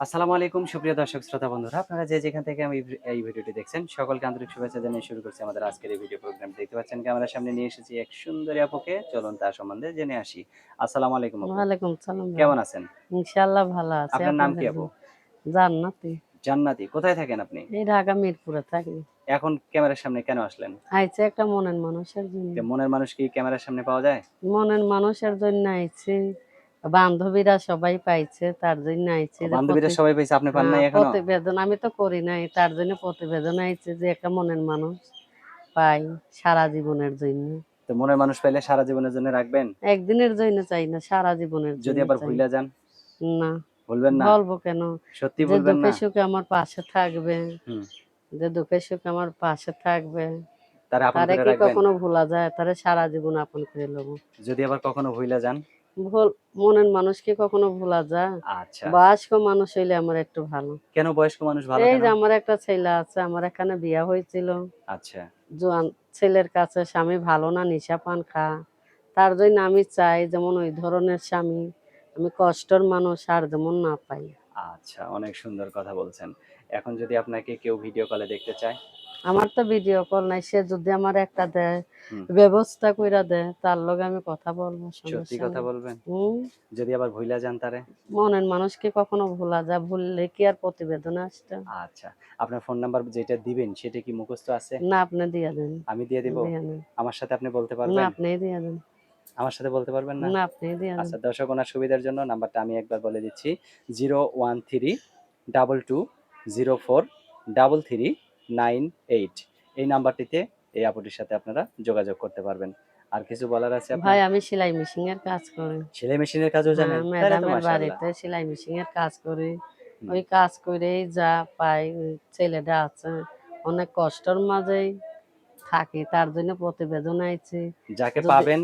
আসসালামু আলাইকুম সুপ্রিয় দর্শক শ্রোতা বন্ধুরা, আপনারা যে যেখান থেকে এই ভিডিওটি দেখছেন সকলকে আন্তরিক শুভেচ্ছা জানিয়ে শুরু করছি আমাদের আজকের এই ভিডিও প্রোগ্রাম। দেখতে পাচ্ছেন ক্যামেরার সামনে নিয়ে এসেছি এক সুন্দরী আপুকে, চলুন তার সম্বন্ধে জেনে আসি। আসসালামু আলাইকুম আপু, ওয়ালাইকুম সালাম ভাই। কেমন আছেন? ইনশাআল্লাহ ভালো আছি। আপনার নাম কি আপনাদের আপু? জান্নাতি। জান্নাতি। কোথায় থাকেন আপনি? এই ঢাকা মিরপুরে থাকি। এখন ক্যামেরার সামনে কেন আসলেন? আইছে একটা মনের মানুষের জন্য। মনের মানুষ কি ক্যামেরার সামনে পাওয়া যায়? মনের মানুষের জন্য আইছি। বান্ধবীরা সবাই পাইছে তার জন্য আইছি যে বান্ধবীরা সবাই পেয়েছে, আপনি পান নাই এখনো? প্রতিবেদন আমি তো করি নাই তার জন্য প্রতিবেদন আইছে যে একটা মনের মানুষ পাই সারা জীবনের জন্য। তো মনের মানুষ পাইলে সারা জীবনের জন্য রাখবেন? একদিনের জন্য চাই না, সারা জীবনের যদি জন্য আবার চাই। ভুইলা যান? না, বলবেন না? বলবো কেন? সত্যি যে বলবেন দুঃখে না? সুখে আমার পাশে থাকবে, হুম। যে দুঃখে সুখে আমার পাশে থাকবে, তারা আপন তারে করে কি রাখবেন? কখনো ভোলা যায়? তারে সারা জীবন আপন করে লব। যদি আবার কখনো ভুইলা যান? ভুল মনের মানুষ কি কখনো ভোলা যায়? আচ্ছা। বয়স্ক মানুষ হইলে আমার একটু ভালো। কেন বয়স্ক মানুষ ভালো এই কেন? যে আমার একটা ছেলে আছে, আমার এখানে বিয়া হয়েছিল। আচ্ছা, জোয়ান ছেলের কাছে স্বামী ভালো না, নেশা পান খা। তার জন্য আমি চাই যেমন ওই ধরনের স্বামী আমি কষ্টের মানুষ আর যেমন না পাই। আচ্ছা, অনেক সুন্দর কথা বলছেন। এখন যদি আপনাকে কেউ ভিডিও কলে দেখতে চায়? আমার তো ভিডিও কল নাই, সে যদি আমার একটা দেয়, হুম, ব্যবস্থা কইরা দেয়, তার লগে আমি কথা বলবো, সত্যি সমস্যা কথা নেই। বলবেন? হুম। যদি আবার ভুইলা যান তারে? মনের মানুষকে কখনো ভোলা যায়? ভুললে কি আর প্রতিবেদন আসতো? আচ্ছা, আপনার ফোন নাম্বার যেটা দিবেন সেটা কি মুখস্থ আছে? না, আপনি দিয়া দেন। আমি দিয়ে দিব? দিয়া দেন। আমার সাথে আপনি বলতে না, পারবেন? আপনিই দিয়া দেন। আমার সাথে বলতে পারবেন না? না, আপনিই দিয়া দেন। আচ্ছা, দর্শক ওনার সুবিধার জন্য নাম্বারটা আমি একবার বলে দিচ্ছি। 01322043398 এই নাম্বারটিতে এই আপুটির সাথে আপনারা যোগাযোগ করতে পারবেন। আর কিছু বলার আছে ভাই আপনার? আমি সেলাই মেশিনের কাজ করি। সেলাই মেশিনের কাজও হ্যাঁ, জানেন? তাহলে তো ম্যাডামের মাশাআল্লাহ। বাড়িতে সেলাই মেশিনের কাজ করি। হুম, ওই কাজ কইরেই যা পাই, ওই ছেলেটা আছে অনেক কষ্টের মাঝেই থাকি। তার জন্য প্রতিবেদন আইছি। যাকে যদি পাবেন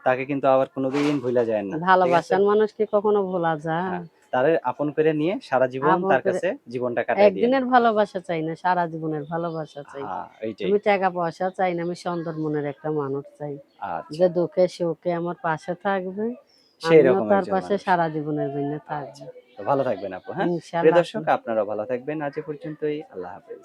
তাকে কিন্তু আবার কোনোদিন ভুইলা যায়েন না। ঠিক আছে? ভালোবাসার মানুষ কি কখনো ভোলা যায়? হ্যাঁ, তারে আপন করে নিয়ে সারা জীবন আপন তার করে কাছে জীবনটা কাটায় দিয়েন। একদিনের ভালোবাসা চাই না, সারা জীবনের ভালোবাসা চাই। হ্যাঁ, এইটাই। আমি টাকা পয়সা চাই না, আমি সুন্দর মনের একটা মানুষ চাই। আচ্ছা, যে দুঃখে সুখে আমার পাশে থাকবে, আমিও সেইরকম তার একজন পাশে মানুষ। সারা জীবনের জন্য থাকবো। আচ্ছা, তো ভালো থাকবেন আপু, হ্যাঁ? প্রিয় ইনশাআল্লাহ দর্শক আপনারাও ভালো থাকবেন। আজ এ পর্যন্তই। আল্লাহ হাফেজ।